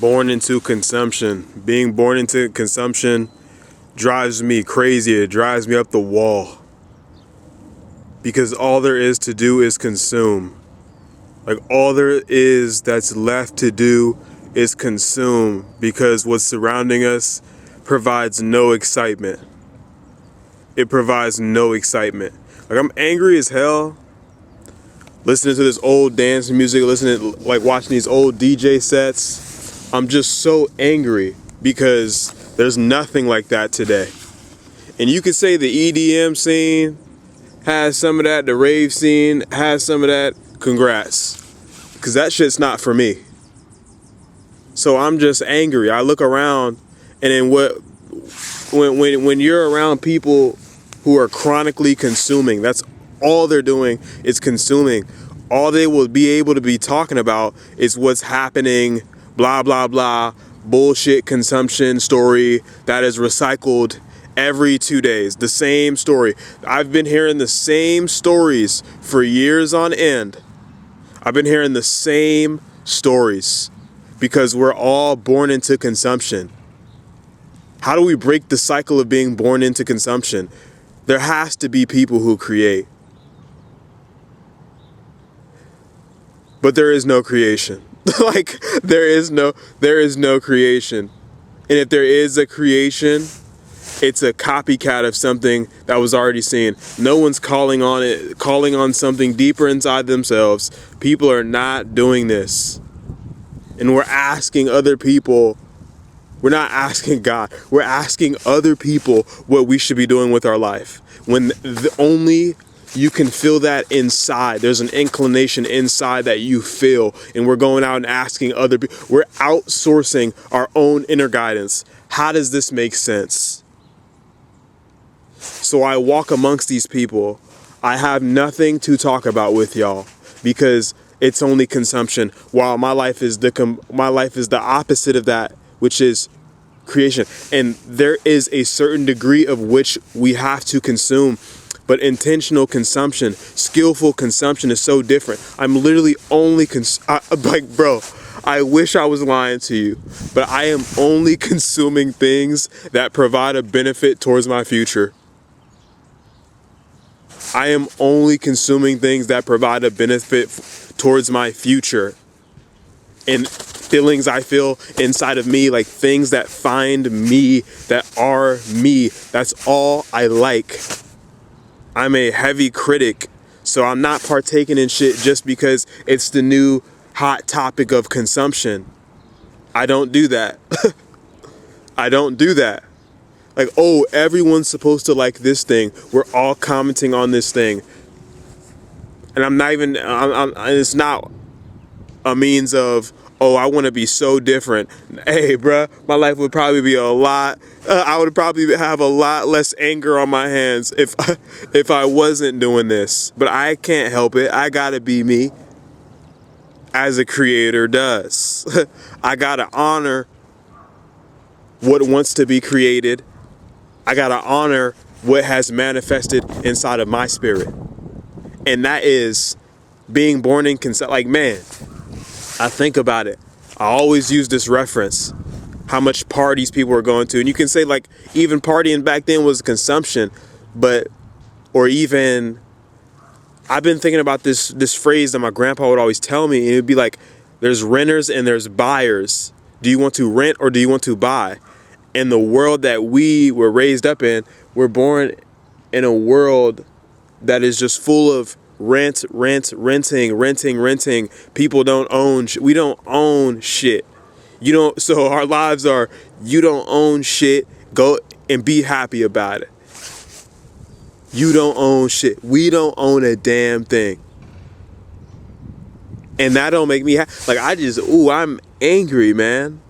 Born into consumption. Being born into consumption drives me crazy. It drives me up the wall. Because all there is to do is consume. Like all there is that's left to do is consume, because what's surrounding us provides no excitement. It provides no excitement. Like I'm angry as hell listening to this old dance music, watching these old DJ sets. I'm just so angry because there's nothing like that today. And you could say the EDM scene has some of that, the rave scene has some of that. Congrats. Because that shit's not for me. So I'm just angry. I look around, and then when you're around people who are chronically consuming, that's all they're doing is consuming. All they will be able to be talking about is what's happening, blah, blah, blah, bullshit consumption story that is recycled every 2 days. The same story. I've been hearing the same stories for years on end. I've been hearing the same stories because we're all born into consumption. How do we break the cycle of being born into consumption? There has to be people who create. But there is no creation. Like there is no creation. And if there is a creation, it's a copycat of something that was already seen. No one's calling on something deeper inside themselves. People are not doing this. And we're asking other people. We're not asking God. We're asking other people what we should be doing with our life. When only you can feel that inside. There's an inclination inside that you feel. And we're going out and asking other people. We're outsourcing our own inner guidance. How does this make sense? So I walk amongst these people. I have nothing to talk about with y'all because it's only consumption. While my life is the opposite of that, which is creation. And there is a certain degree of which we have to consume. But intentional consumption, skillful consumption is so different. I'm literally only bro, I wish I was lying to you, but I am only consuming things that provide a benefit towards my future. I am only consuming things that provide a benefit towards my future. And feelings I feel inside of me, like things that find me, that are me. That's all I like. I'm a heavy critic, so I'm not partaking in shit just because it's the new hot topic of consumption. I don't do that. I don't do that. Like, oh, everyone's supposed to like this thing. We're all commenting on this thing. And I'm not even, it's not a means of, oh, I want to be so different. Hey, bruh, my life would probably be I would probably have a lot less anger on my hands if I wasn't doing this. But I can't help it. I gotta be me, as a creator does. I gotta honor what wants to be created. I gotta honor what has manifested inside of my spirit. And that is being born in consumption. Like, man, I think about it. I always use this reference, how much parties people were going to. And you can say, like, even partying back then was consumption. Or even, I've been thinking about this phrase that my grandpa would always tell me. And it would be like, there's renters and there's buyers. Do you want to rent or do you want to buy? In the world that we were raised up in, we're born in a world that is just full of renting. People don't own, we don't own shit. So our lives are, you don't own shit, go and be happy about it. You don't own shit. We don't own a damn thing. And that don't make me happy. Like, I'm angry, man.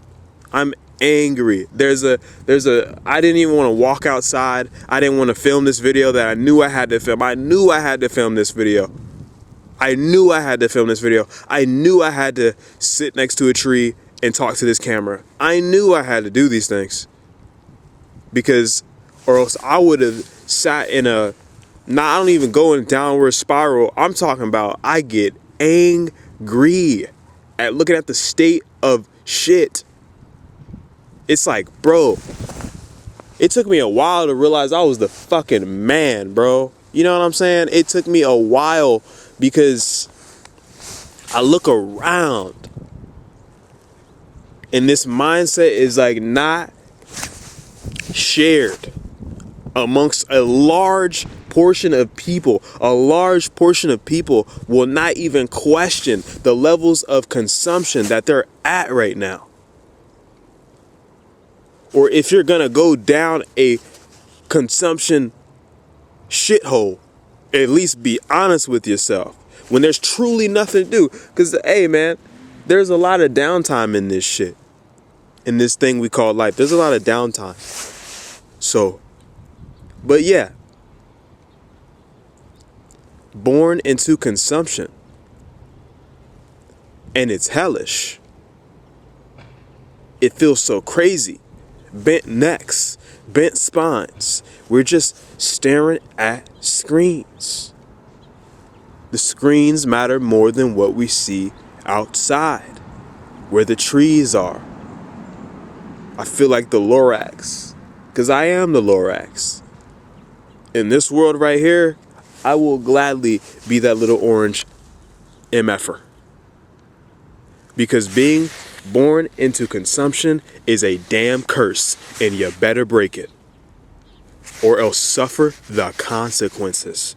I'm angry. I didn't even want to walk outside. I didn't want to film this video that I knew I had to film. I knew I had to film this video. I knew I had to sit next to a tree and talk to this camera. I knew I had to do these things. Or else I would have sat in I don't even go in a downward spiral. I'm talking about I get angry at looking at the state of shit. It's like, bro, it took me a while to realize I was the fucking man, bro. You know what I'm saying? It took me a while because I look around and this mindset is like not shared amongst a large portion of people. A large portion of people will not even question the levels of consumption that they're at right now. Or if you're gonna go down a consumption shithole, at least be honest with yourself when there's truly nothing to do. Because, hey, man, there's a lot of downtime in this shit, in this thing we call life. There's a lot of downtime. So, but yeah, born into consumption, and it's hellish. It feels so crazy. Bent necks, bent spines. We're just staring at screens. The screens matter more than what we see outside, where the trees are. I feel like the Lorax, because I am the Lorax. In this world right here, I will gladly be that little orange MFer. Because being born into consumption is a damn curse, and you better break it, or else suffer the consequences.